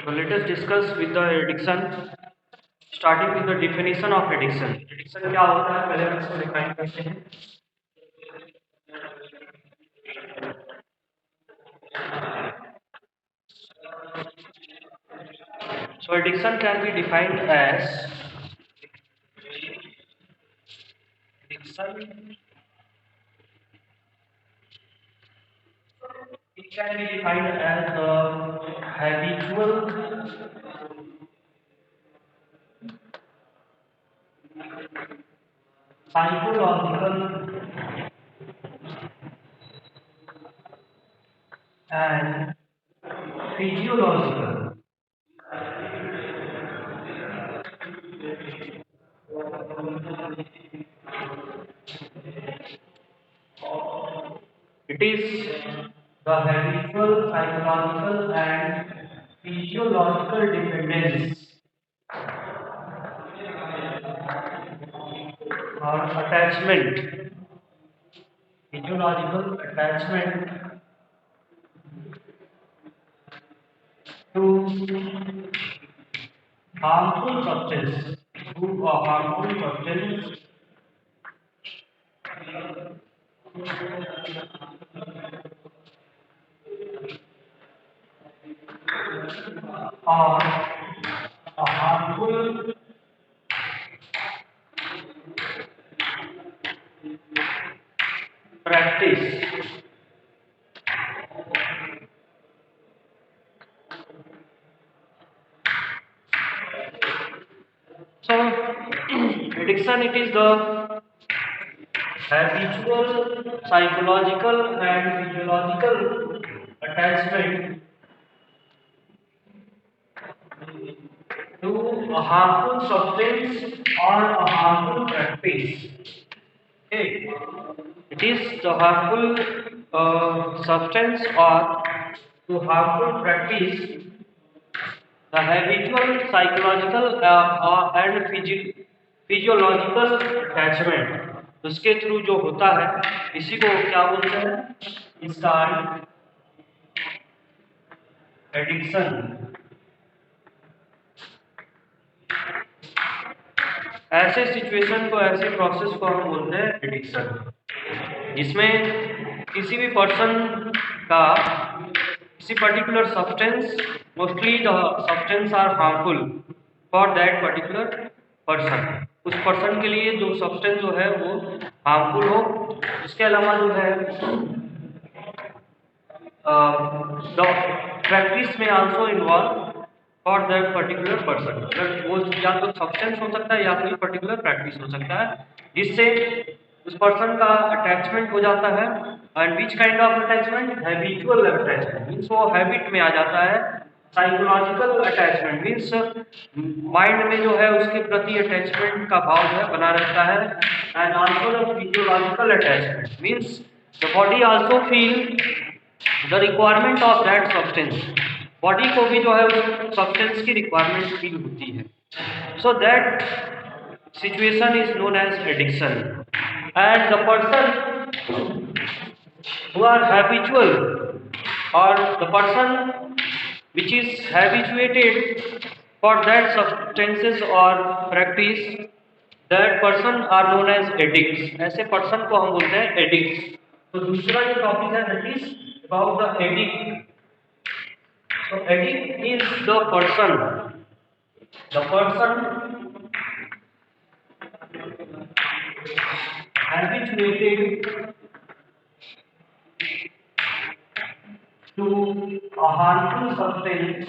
So let us discuss with the addiction, starting with the definition of addiction. Addiction क्या होता है पहले हम इसको define करते हैं. So addiction can be defined as addiction. It can be defined as the habitual psychological and physiological. It is the habitual, psychological, and physiological dependence or attachment, physiological attachment to harmful substance, to a harmful substance or a harmful practice. So, addiction, it is the habitual, psychological, and physiological attachment to a harmful substance or a harmful practice. Okay. It is the harmful substance or to harmful practice, the habitual, psychological and physiological attachment उसके through जो होता है इसी को क्या बोलते हैं, इसका एडिक्शन. ऐसे सिचुएशन को, ऐसे प्रोसेस को हम बोलते हैं एडिक्शन, जिसमें किसी भी पर्सन का किसी particular substance, mostly the substance are harmful for that particular person, उस पर्सन के लिए जो सब्सटेंस जो है वो हार्मफुल हो. इसके अलावा जो है द प्रैक्टिस में also involve for that particular person. अगर वो या तो सब्सटेंस हो सकता है या कोई पर्टिकुलर प्रैक्टिस हो सकता है जिससे उस पर्सन का अटैचमेंट हो जाता है. And which kind of attachment, habitual attachment means वो हैबिट में आ जाता है. साइकोलॉजिकल अटैचमेंट मीन्स माइंड में जो है उसके प्रति अटैचमेंट का भाव है बना रहता है. And also the physiological attachment means the body also feel the requirement of that substance. Body को भी जो है उस सब्सटेंस की रिक्वायरमेंट फील होती है. So that situation is known as addiction, and the person who are habitual or the person which is habituated for that substances or practice, that person are known as addicts. ऐसे person को हम बोलते हैं addicts. तो दूसरा जो topic है that is about the addict. So addict is the person habituated to a harmful substance,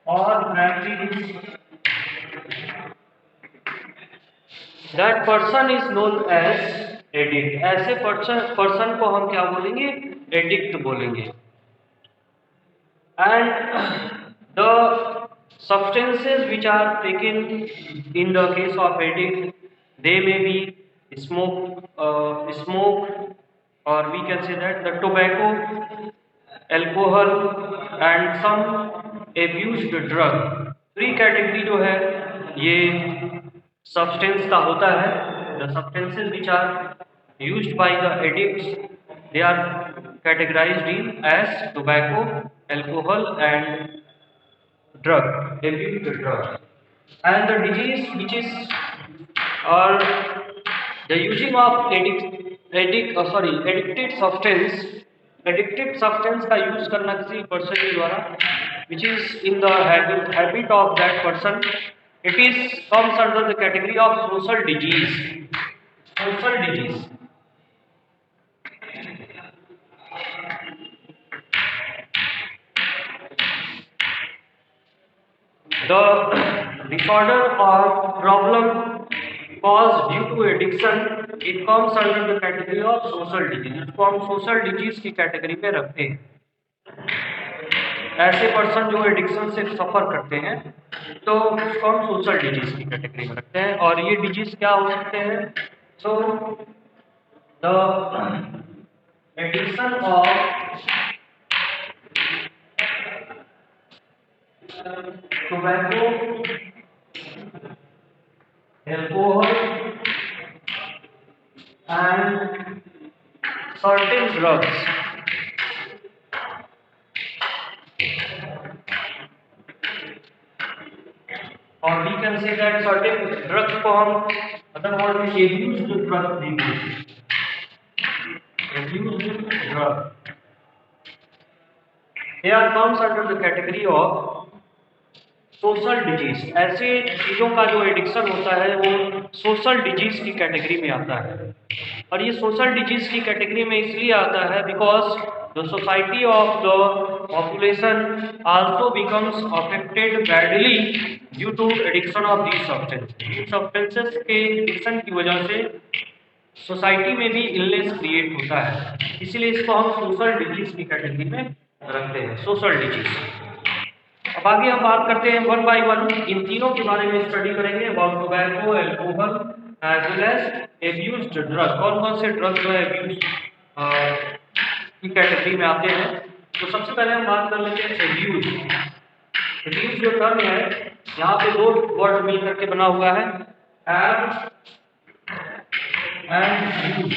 or practice. That person is known as addict. ऐसे पर्सन को हम क्या बोलेंगे, एडिक्ट बोलेंगे. And the substances which are taken in the case of addict, they may be smoke, or we can say that the tobacco, alcohol, and some abused drug. 3 category जो है ये substance का होता है. the substances which are used by the addicts, they are categorized in as tobacco, alcohol, and abused drug. And the disease which is or the using of addicted substance का use करना किसी person के द्वारा which is in the habit of that person, it is comes under the category of social disease. Social disease. The disorder or problem caused due to addiction, it comes under the category of social disease. इसको हम social disease की category में रखते हैं. ऐसे person जो addiction से सफर करते हैं तो उसको हम सोशल डिजीज की कैटेगरी में रखते हैं. और ये डिजीज क्या हो सकते हैं? So the addiction of tobacco, alcohol, and certain drugs. Or we can say that certain drugs form other word is abused drug abuse. Abused drug. They are comes under the category of social disease. ऐसे चीज़ों का जो addiction होता है वो social disease की category में आता है. और ये सोशल डिजीज की कैटेगरी में इसलिए आता है because the society of the population also becomes affected badly due to addiction of these substance. इन सब्सटेंसेस के एडिक्शन की वजह से सोसाइटी में भी इलनेस क्रिएट होता है. इसीलिए इसको हम सोशल डिजीज की कैटेगरी में रखते हैं. Social disease. अब आगे हम बात करते हैं वन बाय वन. इन तीनों के बारे में स्टडी करेंगे. About tobacco, alcohol as well as abused drug. कौन कौन से ड्रग जो है एब्यूज की कैटेगरी में आते हैं. तो सबसे पहले हम बात कर लेते हैं एब्यूज. एब्यूज जो टर्म है यहाँ पे दो वर्ड मिलकर के बना हुआ है, ab and use.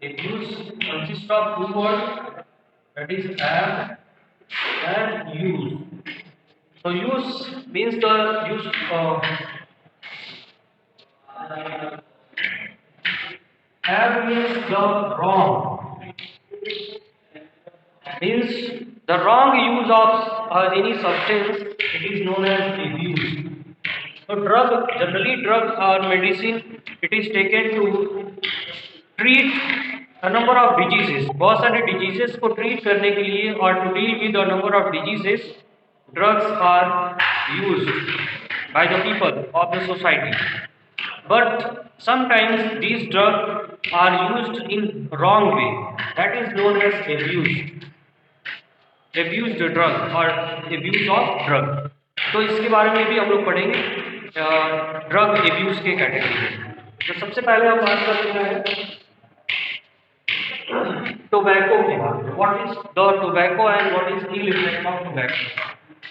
Abuse consist of two word, that is ab and use. So use means the use have means the wrong, means the wrong use of any substance, it is known as abuse. So drugs or medicine, it is taken to treat a number of diseases. बहुत सारे diseases को treat करने के लिए और to deal with the number of diseases, drugs are used by the people of the society. But sometimes these drugs are used in wrong way. That is known as abuse. Abused drug or abuse of drug. तो इसके बारे में भी हम लोग पढ़ेंगे drug abuse के category में. तो सबसे पहले हम बात कर लेते हैं tobacco के बारे में. What is the tobacco and what is ill effect of tobacco?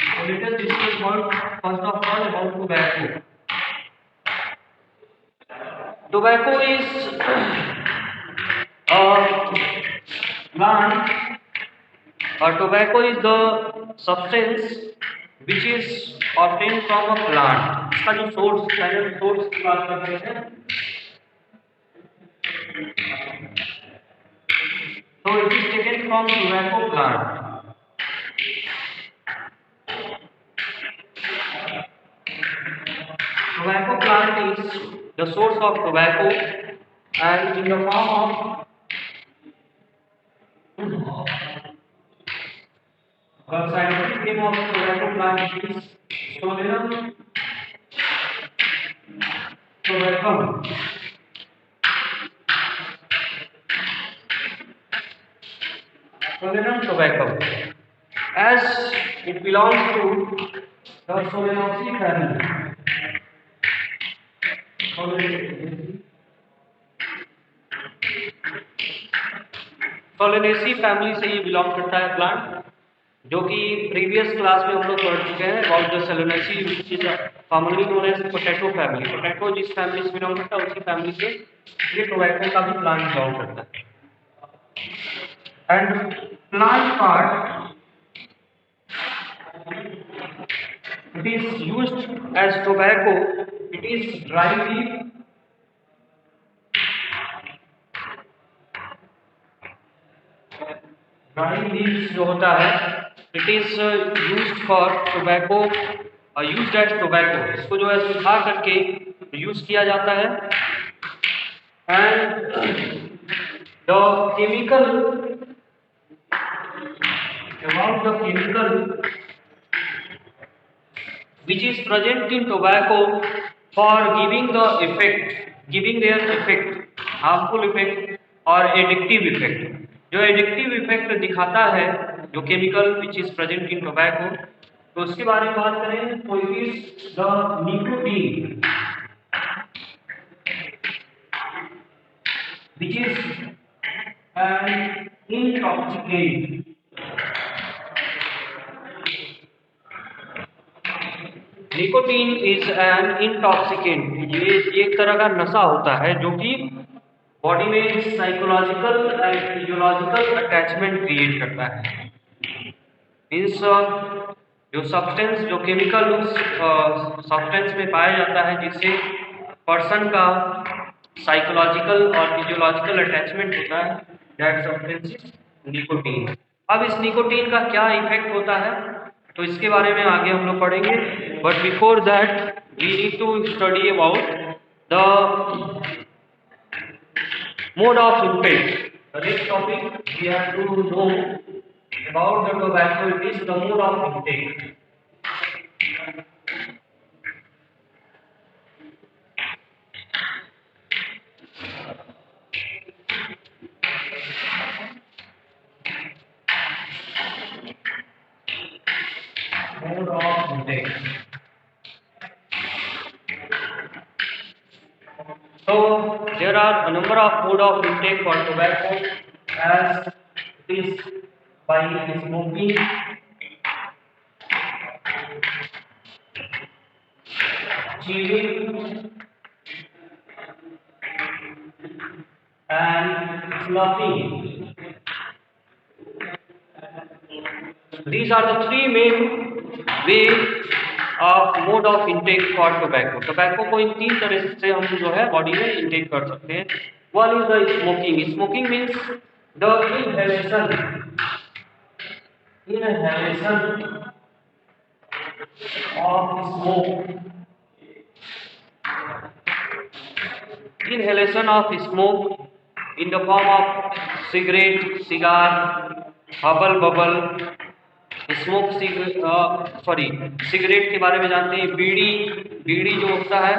So let us discuss first of all about tobacco. Tobacco is a plant, or tobacco is the substance which is obtained from a plant. इसका जो source पहले source की बात करते हैं. So it is taken from tobacco plant. Tobacco plant is the source of tobacco and in the form of the scientific name of tobacco plant is Solanum tabacum. Solanum tabacum, as it belongs to the Solanaceae family. Solanaceae family से ये belong करता है plant. जो कि previous class में हम लोग पढ़ चुके हैं about the solanaceae which is commonly known as potato family. Potato जिस फैमिली से बिलोंग करता है उसी फैमिली से ये टोबैको का भी प्लांट बिलोंग करता है। And plant part it is used as tobacco, it is dry leaf, जो होता है it is used for tobacco, used as tobacco, इसको जो है सुखा करके यूज किया जाता है। And the chemical about the chemical which is present in tobacco for giving their effect, harmful effect और addictive effect। जो addictive effect दिखाता है जो chemical which is present in tobacco, तो उसके बारे में बात करें तो it is the nicotine which is an intoxicant। Nicotine is an intoxicant, ये एक तरह का नशा होता है जो कि बॉडी में psychological and physiological attachment create करता है। मीन्स जो सब्सटेंस जो केमिकल उस सब्सटेंस में पाया जाता है जिससे पर्सन का साइकोलॉजिकल और फिजियोलॉजिकल अटैचमेंट होता है, दैट सब्सटेंस इज निकोटीन। अब इस निकोटीन का क्या इफेक्ट होता है तो इसके बारे में आगे हम लोग पढ़ेंगे, but before that we need to study about the mode of intake. The next topic we have to know about the tobacco, it is the mode of intake. Mode of intake. So there are a number of mode of intake for tobacco, as it is by smoking, chewing and snuffing। These are the three main way of mode of intake for tobacco। tobacco को इन तीन तरह से हम जो है body में intake कर सकते हैं। One is the smoking। Smoking means the inhalation of smoke, inhalation of smoke in the form of cigarette, cigar, bubble, smoke cigarette के बारे में जानते हैं। बीड़ी जो होता है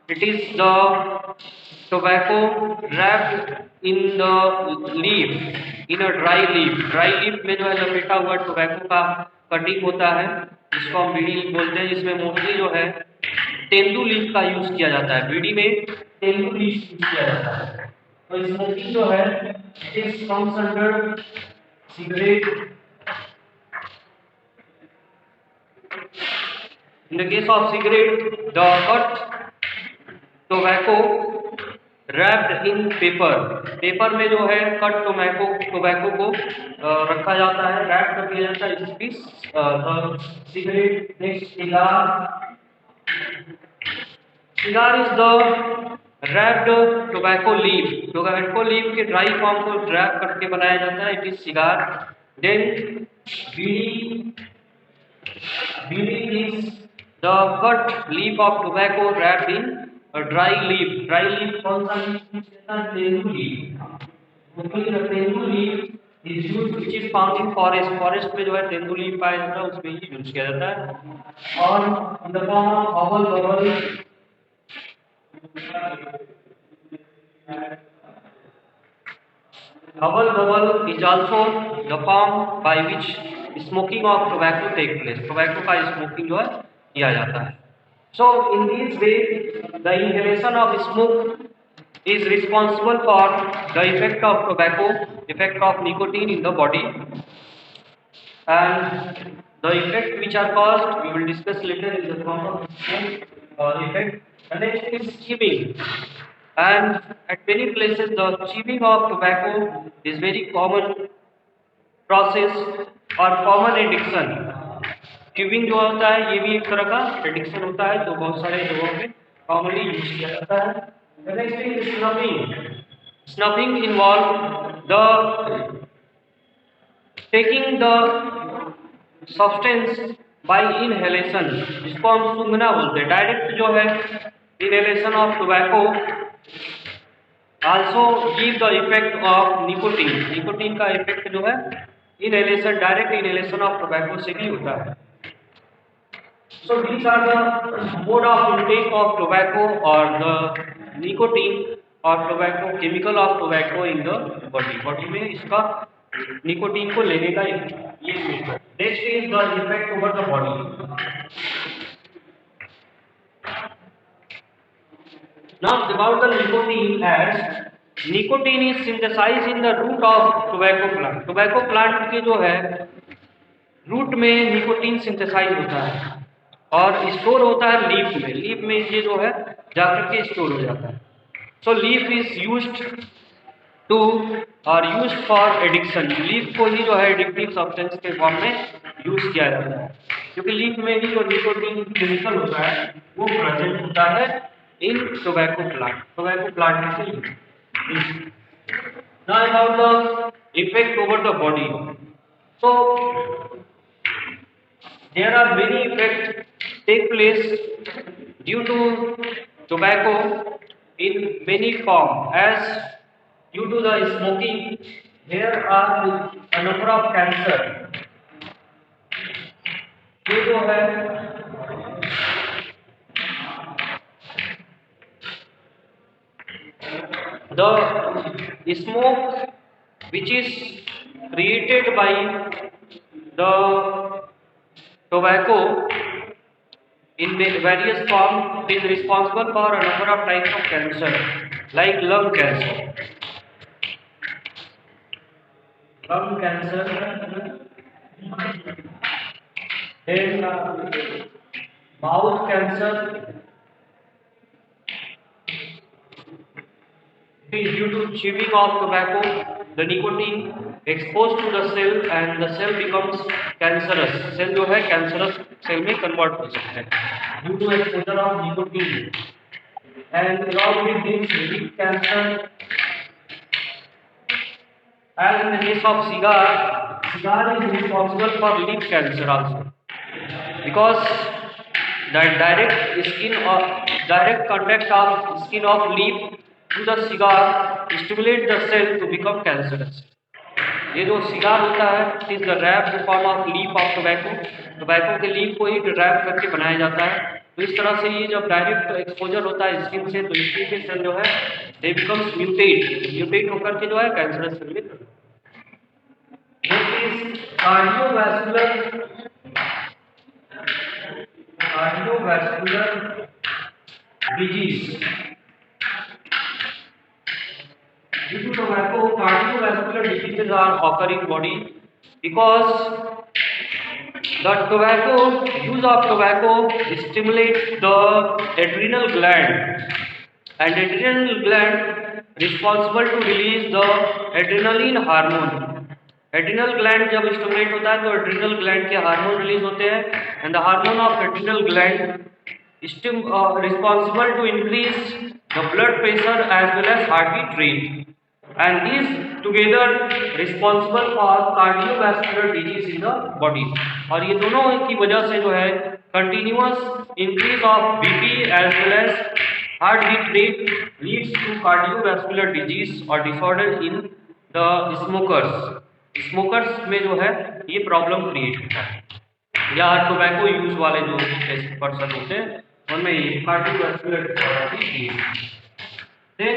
it is the tobacco wrapped in the leaf, in a dry leaf में जो है लपेटा हुआ टोबैको का कटिंग होता है जिसको हम बीड़ी बोलते हैं, जिसमें मोस्टली जो है तेंदू लीफ का यूज किया जाता है। बीड़ी में तेंदू लीफ यूज किया जाता है। तो स्मोकिंग जो है it is comes under cigarette. In the case of cigarette, the cut tobacco wrapped in paper, paper में जो है कट टोबैको को रखा जाता है, रैप कर दिया जाता है। इस piece cigarette. Next cigar is the wrapped tobacco leaf के ड्राई फॉर्म को रैप करके बनाया जाता है, it is cigar। Then bidi is the cut leaf of tobacco wrapped in a dry leaf कौन सा leaf? Tendu leaf. Tendu leaf is used which is found in forest में जो है तेंदू लीफ पाया जाता है, उसमें ही यूज किया जाता है। और in the form of bubble is also the form by which smoking of tobacco take place। tobacco का स्मोकिंग जो है किया जाता है। So in this way the inhalation of smoke is responsible for the effect of tobacco, effect of nicotine in the body। and the effect which are caused we will discuss later in the form of smoke effect. The next is chewing, and at many places the chewing of tobacco is very common process और common addiction. Chewing जो होता है ये भी एक तरह का addiction होता है जो बहुत सारे लोगों में कॉमनली यूज किया जाता है. Next is snuffing. Snuffing involve the taking the substance by inhalation, जिसको हम सूंघना बोलते हैं. डायरेक्ट जो है inhalation of tobacco also give the effect of nicotine. Nicotine का इफेक्ट जो है inhalation, direct inhalation of tobacco से भी होता है. So these are the mode of intake of tobacco or the nicotine or tobacco chemical of tobacco in the body. Body में इसका nicotine को लेने का ये method. Next is the effect over the body. Now about the nicotine, as nicotine is synthesized in the root of tobacco plant. Tobacco plant के जो है root में निकोटीन सिंथेसाइज होता है और स्टोर होता है लीफ में. लीफ में ये जो है जाकर के स्टोर हो जाता है. सो लीफ इज यूज्ड टू और यूज्ड फॉर एडिक्शन. लीफ को ही जो है एडिक्टिव सब्सटेंस के फॉर्म में यूज किया जाता है क्योंकि लीफ में ही जो निकोटीन केमिकल होता है वो प्रेजेंट होता है in tobacco plant. Tobacco plant से now about the effect over the body. So there are many effects take place due to tobacco in many form. As due to the smoking there are a number of cancer. ये जो है the smoke which is created by the tobacco in various forms is responsible for a number of types of cancer like lung cancer, then mouth cancer. It is due to chewing of tobacco, the nicotine exposed to the cell and the cell becomes cancerous. Cell जो है cancerous cell में convert हो सकता है due to exposure of nicotine. And along with this lip cancer, as in the case of cigar is responsible for lip cancer also because the direct contact of skin of lip to the cigar stimulate the cell to become cancerous. ये जो cigar होता है it is the wrapped form of leaf of tobacco. Tobacco के leaf को ही rap करके बनाया जाता है. तो इस तरह से ये जब डायरेक्ट एक्सपोजर होता है स्किन से तो स्किन के सेल जो है दे बिकम्स म्यूटेट होकर के जो है कैंसरस सेल में. Cardiovascular disease. Due to tobacco, cardiovascular diseases are occurring body because the use of tobacco stimulates the adrenal gland, and adrenal gland responsible to release the adrenaline hormone. Adrenal gland जब stimulate होता है तो adrenal gland के hormone release होते हैं and the hormone of adrenal gland responsible to increase the blood pressure as well as heart beat rate. And these together responsible for cardiovascular disease in the body. और ये दोनों की वजह से जो है continuous increase of BP as well as heart beat rate leads to cardiovascular disease or disorder in the smokers. Smokers में जो है ये प्रॉब्लम क्रिएट होता है या टोबैको यूज वाले जो पर्सन होते हैं उनमें ये कार्डियोवैस्कुलर डिसऑर्डर की. Then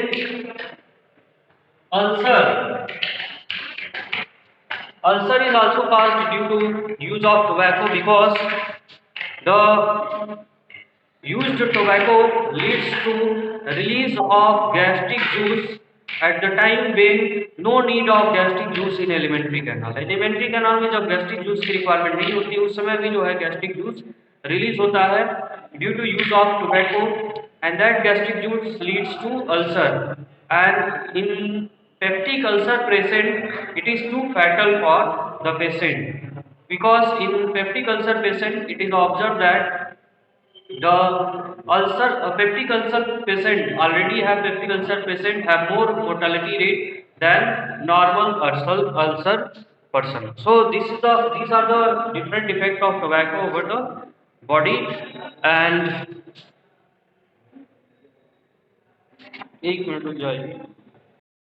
ulcer is also caused due to use of tobacco because the used tobacco leads to release of gastric juice at the time when no need of gastric juice in alimentary canal. Alimentary canal में जब gastric juice की requirement नहीं होती उस समय भी जो है gastric juice release होता है due to use of tobacco, and that gastric juice leads to ulcer, and in peptic ulcer patient it is too fatal for the patient, because in peptic ulcer patient it is observed that the peptic ulcer patient already have peptic ulcer patient have more mortality rate than normal ulcer person. So these are the different effect of tobacco over the body. And एक minute रुक जाइए.